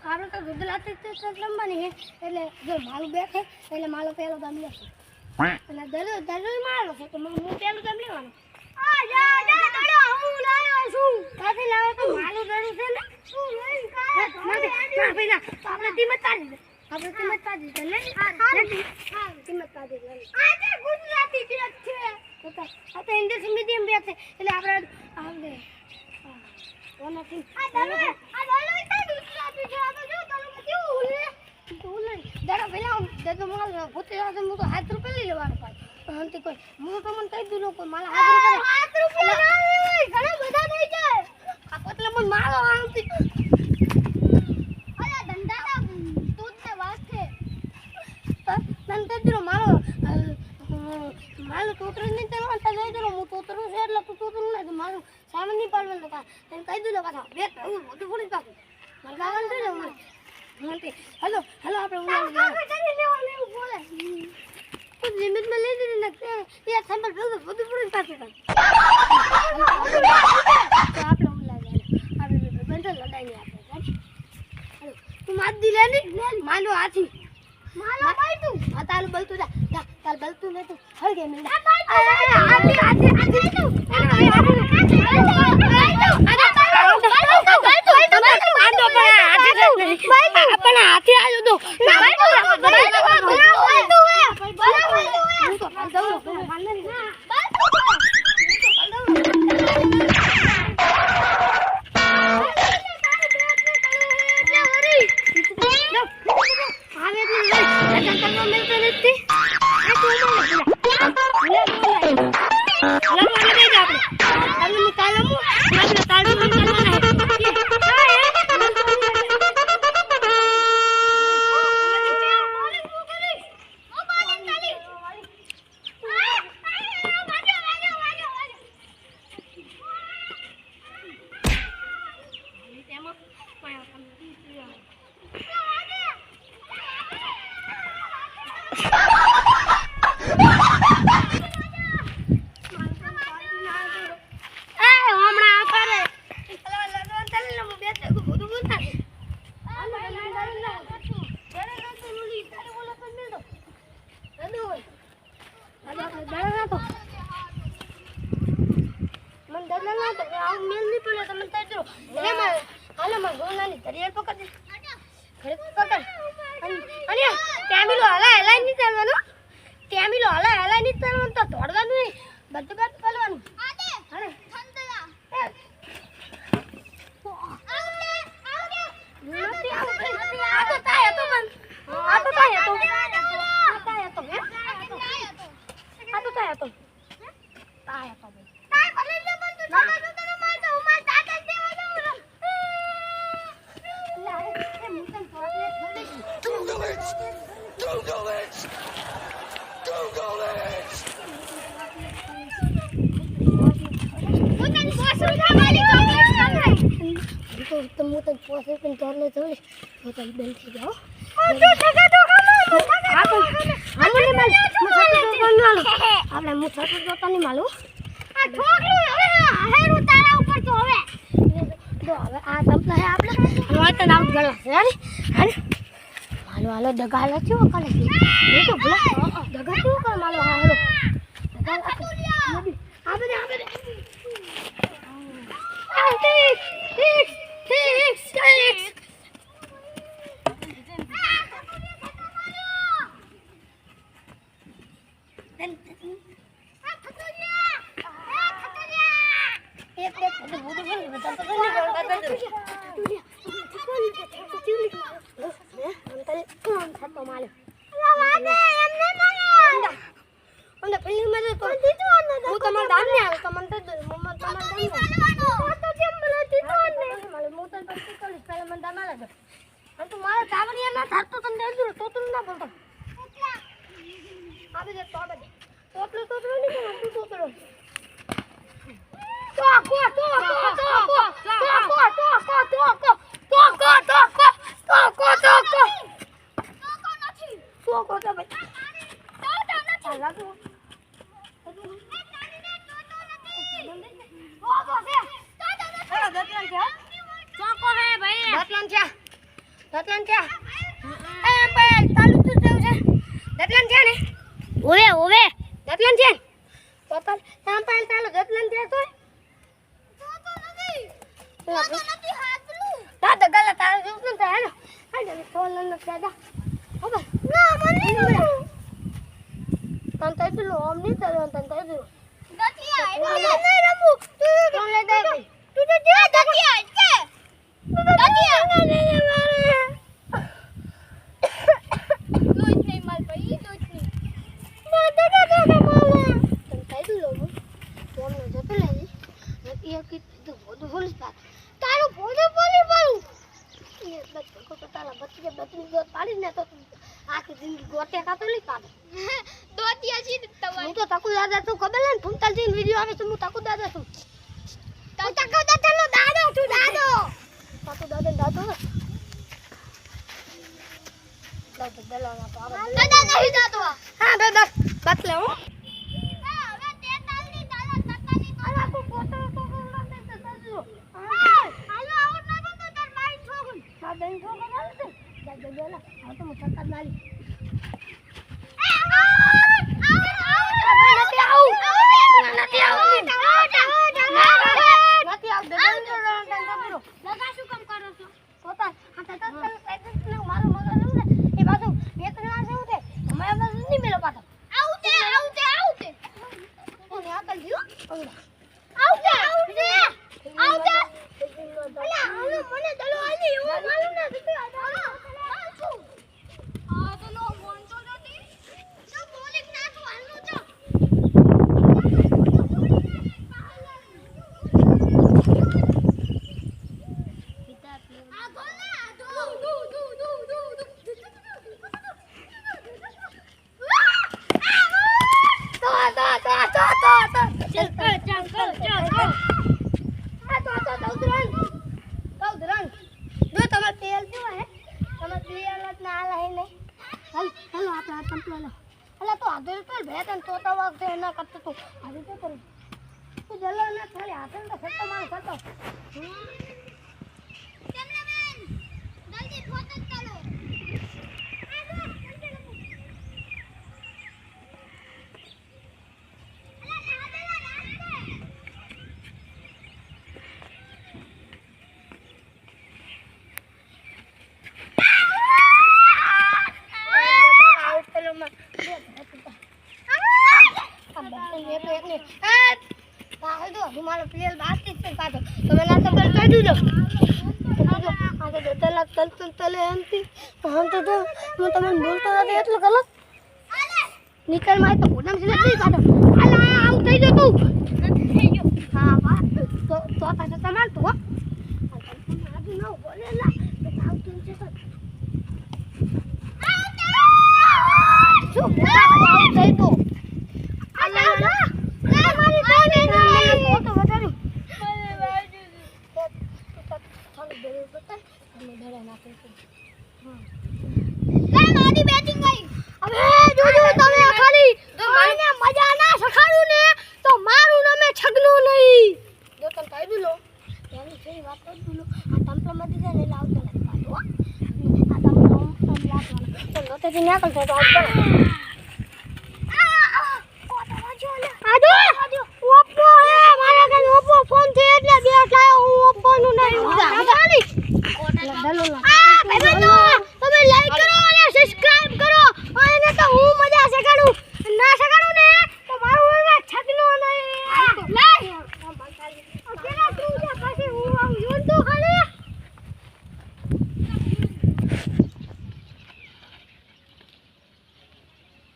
આપણે તો ગુજરાતી જ રમવાની છે એટલે જો મારું બેઠે એટલે મારો પહેલો દામ લેશે એટલે દરરોજ મારો છે તો હું પહેલો દામ લેવાનો આ જા દડો હું લાવ્યો છું કાથી લાવ્યો તો મારું દડું છે ને શું લઈ ના ભાઈ ના આપણે ટીમ તાજી લે લે હા ટીમ તાજી લે આજે ગુજરાતી બેઠ છે આ તો ઇંગ્લિશ મીડિયમ બેઠ છે એટલે આપણે ઓનાથી આ દડો તો ગુજરાતી છે આ તો જો તમે કેવું ઉલે દડો પેલા દડો માલ ભૂતે આવે હું તો 7 રૂપિયા લઈ લેવાનો પાછો અંતે કોઈ હું તો મને કહી દીધું કોઈ માલ 7 રૂપિયા ઘણા બધા થઈ જાય આ પતલા મને મારો આવતી અરે ધંધા તું ને વાસ્તે તન તેદરો મારો તોતરું નહીં તેનો અંત લઈ દેલો હું તોતરું છે એટલે તું તોતરું નહીં મારું સામાન નહીં પાડવાનું તો તને કહી દીધું પાછા બે હું બધું ફોડી પાછું મને ગાવાનું છે ને મને હેલો આપણે લેવાનું બોલે તું જીમિત માં લઈ દીધી ને એ સંભાળ બધું ફોડી પાછું આપણે બંધ લડાઈ આપણે તું માર દી લે માલો હાથી માલો ભાઈ તું આ તારું બલતું જા તાર બલતું ને તું હળગે મિલ આથી તું આપણા હાથી આજો તો હાલો દગા લે છો કાલે એ તો ભલા દગા શું કર માલો હાલો દગા આબે દતલાન છે એ પણ ચાલુ તું દેવ છે દતલાન છે ને ઓવે દતલાન છે તો આમ પણ ચાલુ દતલાન છે તો નથી હાથલું દાદા ગલા તારે જોતું થાય ને હાડે ફોન ન દાદા હવે ના મને તન તઈ તું ઓમ ની તન તઈ તું ગતિયા નહીં રમુ તું કોણ લે દે તું તો જે ગતિયા કે ગતિયા નહીં મારે લોઈ નહીં માલ ભાઈ લોઈ નહીં દાદા મામા તન તઈ તું લો ઓમ ન જતો લે એ કે તું બધું બોલીસ તારું બધું બોલી બોલું એ બચ્ચો તો તારા બચ્ચે બચ્ચી ગોત પાડી ને તો આખી જિંદગી ગોતે કાતો નહીં પાડે દોતિયા જી તમારે હું તો તકુ દાદા તું ખબર ને ફૂમતાલ જીન વિડિયો આવે છે હું તકુ દાદા છું તો તકુ દાદા નો દાદો છું દાદો તકુ દાદા દાદો દાદા દલાના તો આવે દાદા નહીં દાદો હા દાદા બત લે હું હા હવે 43 ની દાદા 77 ની આલા કો ફોટો તો ના દે દાદો હાલો આવો ના તો તાર મારી છોગન આ દઈ છોગન આવે છે દાદા દલા આ તો મતતા મારી મારો પ્લેયર બાકી છે કાઢો તમે ના તો કાઢી દો આ તો દલા તલે એમથી હમ તો હું તમને બોલતો નથી એટલું ગલત નીકળ માં તો ગોડામ છે નહીં કાઢો આલા આઉટ થઈ જતો થઈ ગયો હા વાત તો તમાર તો આજુ ન બોલેલા તો આઉટ થઈ જતો શું આઉટ થઈ તો આલા મારી કોને ફોટો વધારો મારી બેટિંગ ગઈ હવે જોજો તમે ખાલી મને મજા ના શખાડું ને તો મારું નામે છગનું નહીં જો તમે કહી દુલો એની સહી વાત કરી દુલો આ ટમ્પલા માંથી જાય ને આવતો નથી પાછો આ ટમ્પલા તો લોટેથી નીકળ થાય તો આવતો તમે લાઈક કરો અને સબસ્ક્રાઇબ કરો અને તો હું મજા શીખવાડું ના શીખવાડું ને તો મારું હવે છગનો નહીં લાય કેના તું છે પછી હું આવું જોન તો ખાલી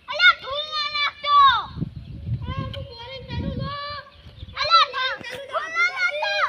અલા ધૂલ ના નાખતો એ હું બોલિંગ કરું લો અલા ધૂલ ના નાખતો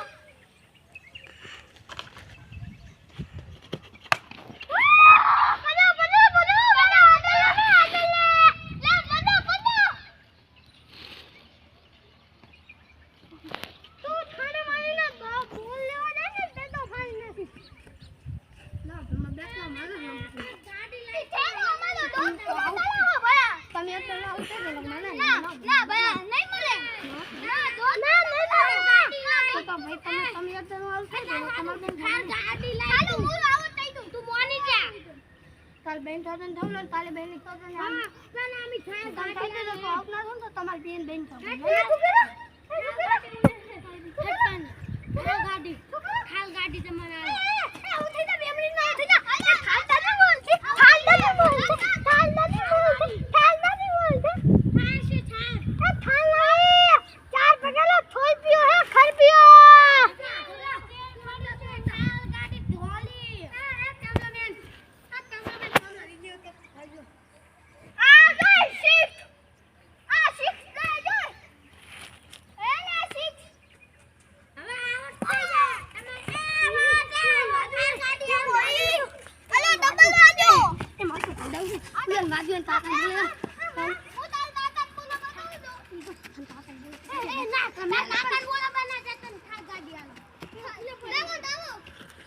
તાર બેન થતો ને થવું ને તારે બેન ની થતો ને ના ના અમે થાય ગાડી તો આપ ના થો તો તમાર બેન થતો ખાલ ગાડી તમારા ઉઠી જા બેમડી ના ઉઠી જા ખાલ દાદી બોલતી ખાલ દાદી બોલતી ખાલ દાદી બોલતી ખાલ દાદી બોલતી હા છે છાર એ ખાલ નહીં ચાર પગેલો થોઈ પીઓ હે ખર પીઓ ખાલ ગાડી ઢોલી એ કેમેરામેન સામે વિડિયો કે થાજો આ ગઈ શિફ્ટ આ શિફ્ટ ગઈ ગઈ એલે શિફ્ટ હવે આવત થઈ જા તમે ગાડી આવી અલે ડબલ વાજો એ માથું પડાવ ઉલન વાજો તાકન હું તાર તાકન બોલા બતાવી દો એ ના તમે તાકન બોલા બના જતન ખા ગાડી આલો લાવો લાવો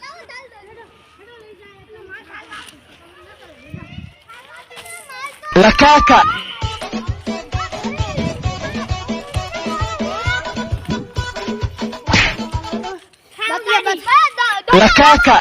લાવો ડાલ દો હેડો લઈ જાય એટલે માર ખાલ La caca, la caca.